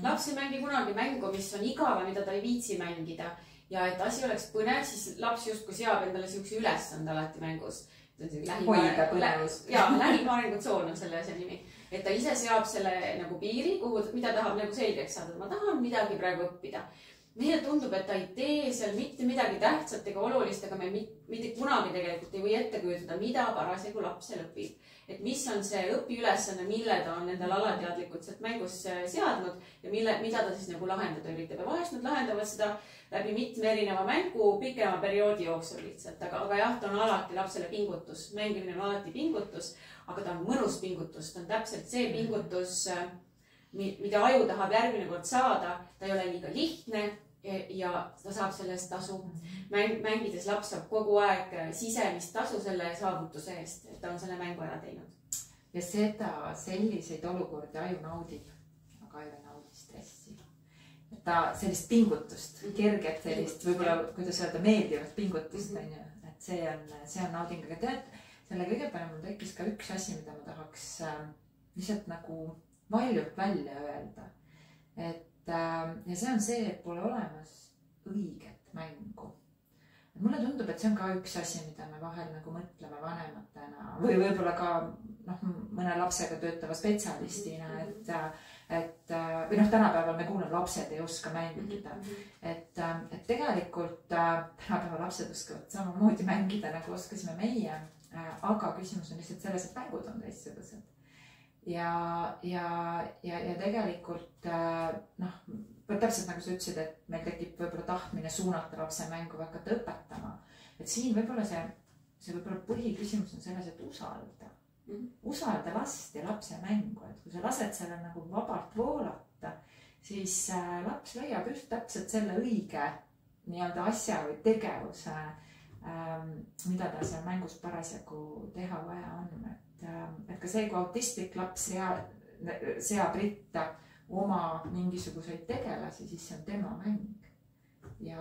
Laps ei mängi kunagi mängu, mis on igava, mida ta ei viitsi mängida. Ja et asi oleks põnev, siis laps justkui seab endale siukse ülesande alati mängus. Hoida põnevust. Ja lähimaarengutsoon on selle asja nimi. Et ta ise seab selle nagu piiri, mida tahab nagu selgeks saada. Ma tahan midagi praegu õppida. Meile tundub, et ta ei tee seal mitte midagi tähtsat ega olulist, aga me mitte kunagi tegelikult ei või ette kujutada, mida parasjagu lapsel õpib. Et mis on see õpiülesanne, mille ta on endal alateadlikult sealt mängus seadnud ja mida ta siis nagu lahendada üritab. Ja vahest nad lahendavad seda läbi mitme erineva mängu pikema perioodi jooksul lihtsalt. Aga jah, ta on alati lapsele pingutus. Mängimine on alati pingutus, aga ta on mõnus pingutus. Ta on täpselt see pingutus, mida aju tahab järgmine kord saada. Ta ei ole liiga lihtne ja ta saab sellest tasu. Mängides laps saab kogu aeg sisemist tasu selle saavutuse eest, et ta on selle mängu ära teinud. Ja selliseid olukordi aju naudib, aga aju ei naudi stressi. Et ta sellist pingutust, kerget sellist, võib-olla, kuidas öelda, meeldivat pingutust, et see on nauding. Aga tead, selle kõige peale mul tekkis ka üks asi, mida ma tahaks lihtsalt nagu valjult välja öelda. Ja see on see, et pole olemas õiget mängu. Mulle tundub, et see on ka üks asi, mida me vahel nagu mõtleme vanematena või võib-olla ka mõne lapsega töötava spetsialistina, või tänapäeval me kuuleme, lapsed ei oska mängida. Et tegelikult tänapäeval lapsed oskavad samamoodi mängida, nagu oskasime meie, aga küsimus on lihtsalt selles, et mängud on teistsugused. Ja tegelikult täpselt nagu sa ütlesid, et meil tekib võib-olla tahtmine suunata lapse mängu või hakata õpetama. Et siin võib-olla see võib-olla põhiküsimus on selles, et usalda last ja lapse mängu. Et kui sa lased selle nagu vabalt voolata, siis laps leiab just täpselt selle õige nii-öelda asja või tegevuse, mida ta seal mängus parasjagu teha vaja on. Et ka see, kui autistlik laps seab ritta oma mingisuguseid tegelasi, siis see on tema mäng. Ja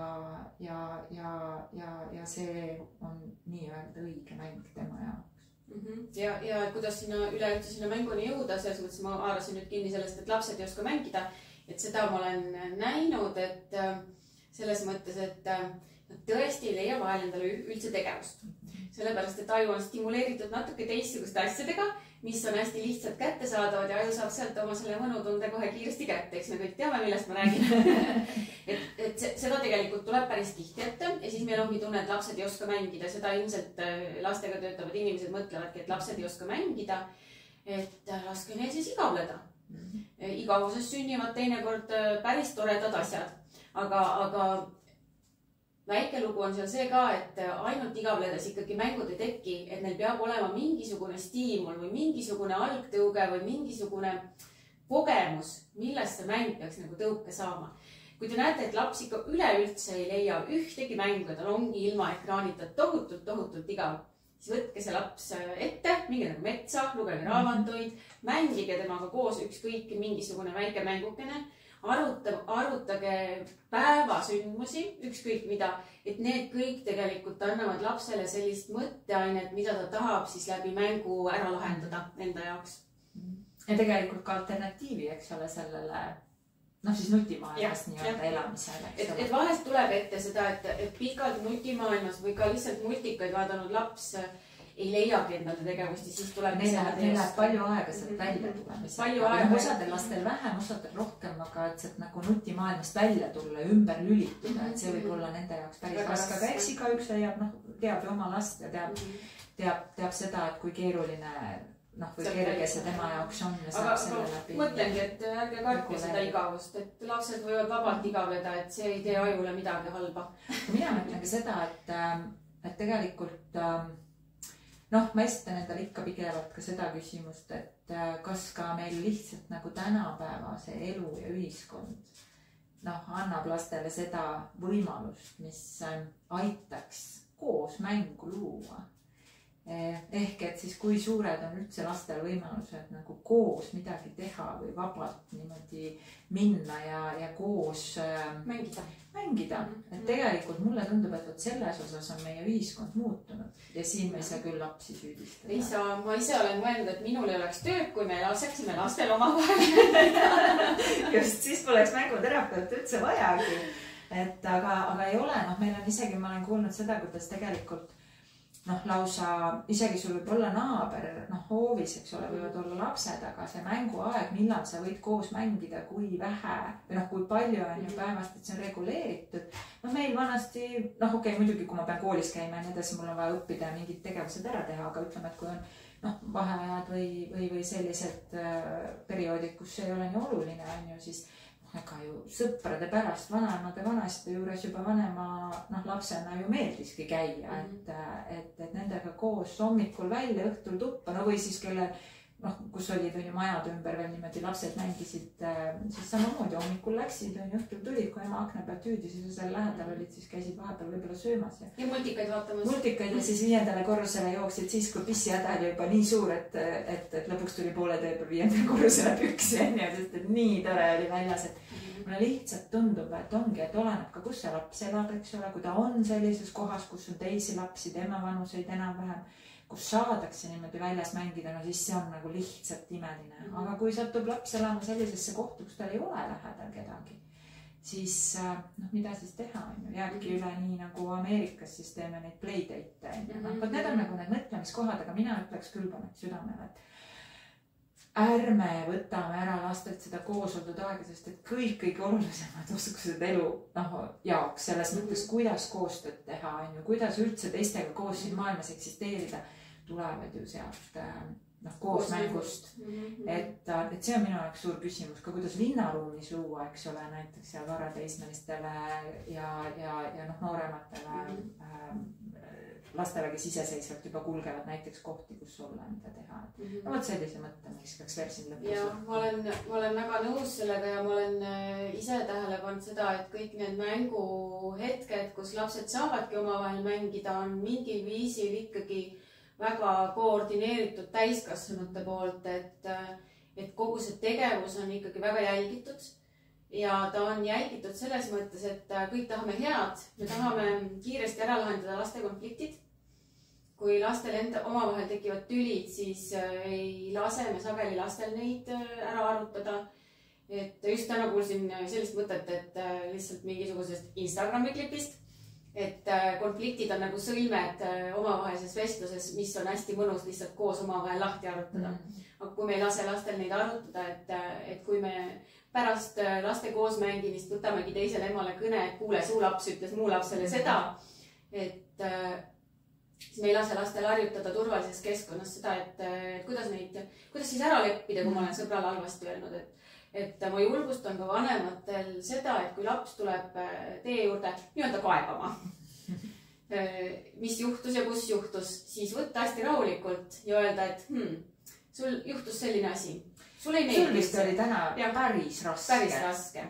see on nii-öelda õige mäng tema jaoks. Ja kuidas üleüldse sinna mänguni jõuda, selles mõttes ma haarasin nüüd kinni sellest, et lapsed ei oska mängida. Et seda ma olen näinud, et selles mõttes, et nad tõesti ei leia vahel endale üldse tegevust. Sellepärast, et aju on stimuleeritud natuke teistsuguste asjadega, mis on hästi lihtsalt kättesaadavad ja aju saab sealt oma selle mõnutunde kohe kiiresti kätte, eks me kõik teame, millest ma räägin. et seda tegelikult tuleb päris tihti ette ja siis meil ongi tunne, et lapsed ei oska mängida, seda ilmselt lastega töötavad inimesed mõtlevadki, et lapsed ei oska mängida, et laske neil siis igavleda. Igavuses sünnivad teinekord päris toredad asjad, aga väike lugu on seal see ka, et ainult igavledes ikkagi mängud ei teki, et neil peab olema mingisugune stiimul või mingisugune algtõuge või mingisugune kogemus, millest see mäng peaks nagu tõuke saama. Kui te näete, et laps ikka üleüldse ei leia ühtegi mängu ja tal ongi ilma ekraanita tohutult igav, siis võtke see laps ette, minge nagu metsa, lugege raamatuid, mängige temaga koos ükskõik mingisugune väike mängukene, arvutage päevasündmusi, ükskõik mida, et need kõik tegelikult annavad lapsele sellist mõtteainet, mida ta tahab siis läbi mängu ära lahendada enda jaoks. Ja tegelikult ka alternatiivi, eks ole, sellele siis nutimaailmas nii-öelda elamisele. Et vahest tuleb ette seda, et pikalt nutimaailmas või ka lihtsalt multikaid vaadanud laps ei leiagi endale tegevust ja siis tuleb neil läheb palju aega sealt välja tulemisega. Osadel lastel vähem, osadel rohkem, aga et sealt nagu nutimaailmast välja tulla ja ümber lülituda, et see võib olla nende jaoks päris raske. Aga eks igaüks teab ju oma last ja teab seda, et kui keeruline või kerge see tema jaoks on ja saab selle läbi. Mõtlengi, et ärge kartke seda igavust, et lapsed võivad vabalt igavleda, et see ei tee ajule midagi halba. Mina mõtlengi seda, et tegelikult ma esitan endale ikka pidevalt ka seda küsimust, et kas ka meil lihtsalt nagu tänapäeva see elu ja ühiskond annab lastele seda võimalust, mis aitaks koos mängu luua. Ehk et siis kui suured on üldse lastel võimalused nagu koos midagi teha või vabalt niimoodi minna ja koos mängida. Et tegelikult mulle tundub, et selles osas on meie ühiskond muutunud ja siin me ei saa küll lapsi süüdistada. Ma ise olen mõelnud, et minul ei oleks tööd, kui me laseksime lastel omavahel. Just, siis poleks mänguterapeut üldse vajagi. Aga ei ole, meil on isegi, ma olen kuulnud seda, kuidas tegelikult lausa, isegi sul võib olla naaber, hoovis, eks ole, võivad olla lapsed, aga see mänguaeg, millal sa võid koos mängida, kui vähe või kui palju on ju päevast, et see on reguleeritud. Meil vanasti, muidugi, kui ma pean koolis käima ja nii edasi, mul on vaja õppida ja mingid tegevused ära teha, aga ütleme, et kui on vaheajad või sellised perioodid, kus see ei ole nii oluline, on ju, siis ega ju sõprade pärast vanaemade vanaiste juures juba vanema lapsena ju meeldiski käia, et nendega koos hommikul välja, õhtul tuppa, või siis kellel, kus olid majad ümber veel niimoodi, lapsed mängisid, siis samamoodi hommikul läksid, õhtul tulid, kui ema akna pealt hüüdis ja seal lähedal olid, siis käisid vahepeal võib-olla söömas. Ja multikaid vaatamas. Multikaid ja siis 5. korrusele jooksid siis, kui pissihäda oli juba nii suur, et lõpuks tuli poole töö peal 5. korrusele püksi, sest et nii tore oli väljas, et mulle lihtsalt tundub, et ongi, et oleneb ka, kus see laps elab, eks ole, kui ta on sellises kohas, kus on teisi lapsi, tema vanuseid enam-vähem, kus saadakse niimoodi väljas mängida, siis see on nagu lihtsalt imeline. Aga kui satub laps elama sellisesse kohta, kus tal ei ole lähedal kedagi, siis mida siis teha? Jääbki üle nii nagu Ameerikas, siis teeme neid playdate. Need on nagu need mõtlemiskohad, aga mina ütleks küll paneks südamele, et ärme võtame ära lastelt seda koosoldud aega, sest et kõige olulisemad oskused elu jaoks, selles mõttes, kuidas koostööd teha, kuidas üldse teistega koos siin maailmas eksisteerida, tulevad ju sealt koos mängust. Et see on minu jaoks suur küsimus, ka kuidas linnaruumis luua, eks ole, näiteks seal varateismelistele ja noorematele lastele, kes iseseisvalt juba kulgevad näiteks kohti, kus olla, mida teha. Võt sellise mõtte, mis peaks veel siin lõpus. Ja ma olen väga nõus sellega ja ma olen ise tähele pannud seda, et kõik need mänguhetked, kus lapsed saavadki omavahel mängida, on mingil viisil ikkagi väga koordineeritud täiskasvanute poolt, et kogu see tegevus on ikkagi väga jälgitud. Ja ta on jälgitud selles mõttes, et kõik tahame head, me tahame kiiresti ära lahendada laste konfliktid. Kui lastel omavahel tekivad tülid, siis ei lase me sageli lastel neid ära arutada. Et just täna kuulsin sellist mõtet, et lihtsalt mingisugusest Instagrami klipist, et konfliktid on nagu sõlmed omavahelises vestluses, mis on hästi mõnus lihtsalt koos omavahel lahti arutada. Aga kui me ei lase lastel neid arutada, et kui me pärast laste koosmängimist võtamegi teisele emale kõne, et kuule, su laps ütles mu lapsele seda, et siis me ei lase lastel harjutada turvalises keskkonnas seda, et kuidas siis ära leppida, kui ma olen sõbrale halvasti öelnud, et ma julgustan ka vanematel seda, et kui laps tuleb teie juurde nii-öelda kaebama, mis juhtus ja kus juhtus, siis võtta hästi rahulikult ja öelda, et sul juhtus selline asi. Sul ei meeldi. Sul vist oli täna päris raske. Päris raske.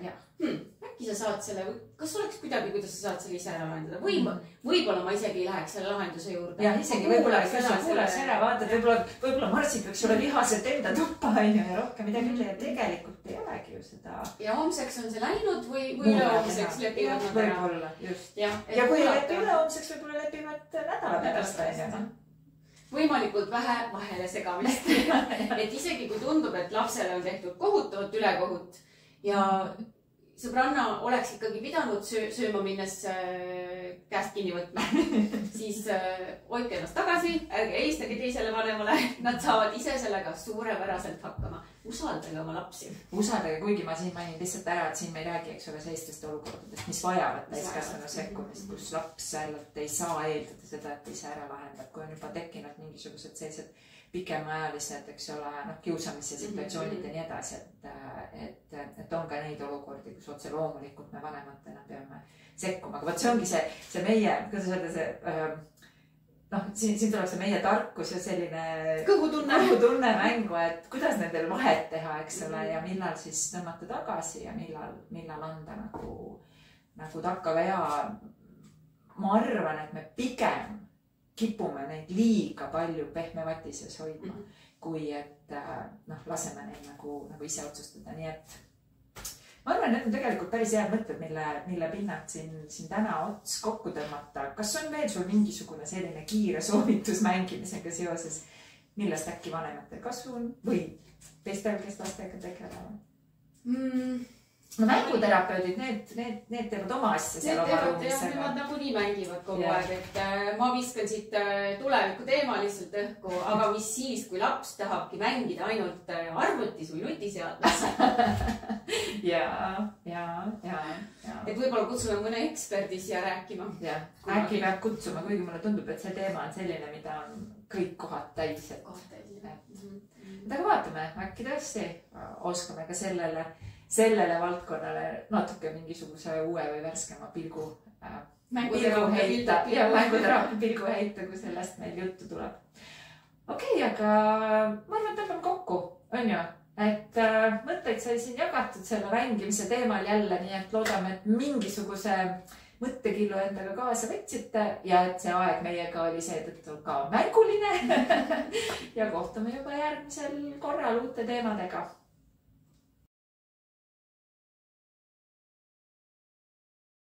Äkki sa saad selle, kas oleks kuidagi, kuidas sa saad selle ise ära lahendada? Võib-olla ma isegi ei läheks selle lahenduse juurde. Ja isegi võib-olla kuuleks ära, vaatad, võib-olla Marsid võiks olla vihaselt enda tuppa ja rohkem midagi ütle ja tegelikult ei olegi ju seda. Ja homseks on see läinud või ülehomseks lepivad nad ära. Võib-olla, just. Ja kui lepi ülehomseks, võib-olla lepivad nädala pärast. Võimalikult vähe vahele segamist. Et isegi kui tundub, et lapsele on tehtud kohutavat ülekohut ja sõbranna oleks ikkagi pidanud sööma minnes käest kinni võtma, siis hoidke ennast tagasi, ärge helistage teisele vanemale, nad saavad ise sellega suurepäraselt hakkama. Usaldage oma lapsi. Usaldage, kuigi ma siin mainin lihtsalt ära, et siin me ei räägi, eks ole, sellistest olukordadest, mis vajavad täiskasvanu sekkumist, kus laps ei saa eeldada seda, et ise ära lahendab, kui on juba tekkinud mingisugused sellised pikemaajalised, eks ole, kiusamise situatsioonid ja nii edasi, et on ka neid olukordi, kus otse loomulikult me vanematena peame sekkuma. Aga võt see ongi see meie, kuidas öelda see, siin tuleb see meie tarkus ja selline kõhutunne mängu, et kuidas nendel vahet teha, eks ole, ja millal siis tõmmata tagasi ja millal anda nagu takkaga ja ma arvan, et me pigem kipume neid liiga palju pehmevatises hoidma, kui et laseme neid nagu ise otsustada. Nii et ma arvan, need on tegelikult päris head mõtted, mille pinnalt siin täna ots kokku tõmmata. Kas on veel sul mingisugune selline kiire soovitus mängimisega seoses, millest äkki vanematel kasu on või teistel, kes lastega tegelevad? No mänguterapeudid, need teevad oma asja seal oma ruumis. Nemad nagunii mängivad kogu aeg, et ma viskan siit tuleviku teema lihtsalt õhku, aga mis siis, kui laps tahabki mängida ainult arvutis või nutiseadmes? Et võib-olla kutsume mõne eksperdi siia rääkima. Äkki peab kutsuma, kuigi mulle tundub, et see teema on selline, mida on kõik kohad täis. Aga vaatame, äkki tõesti oskame ka sellele valdkonnale natuke mingisuguse uue või värskema pilgu heita, kui sellest meil juttu tuleb. Okei, aga ma arvan, et tõmbame kokku, on ju? Et mõtteid sai siin jagatud selle mängimise teemal jälle, nii et loodame, et mingisuguse mõttekillu endaga kaasa võtsite ja et see aeg meiega oli seetõttu ka mänguline ja kohtume juba järgmisel korral uute teemadega.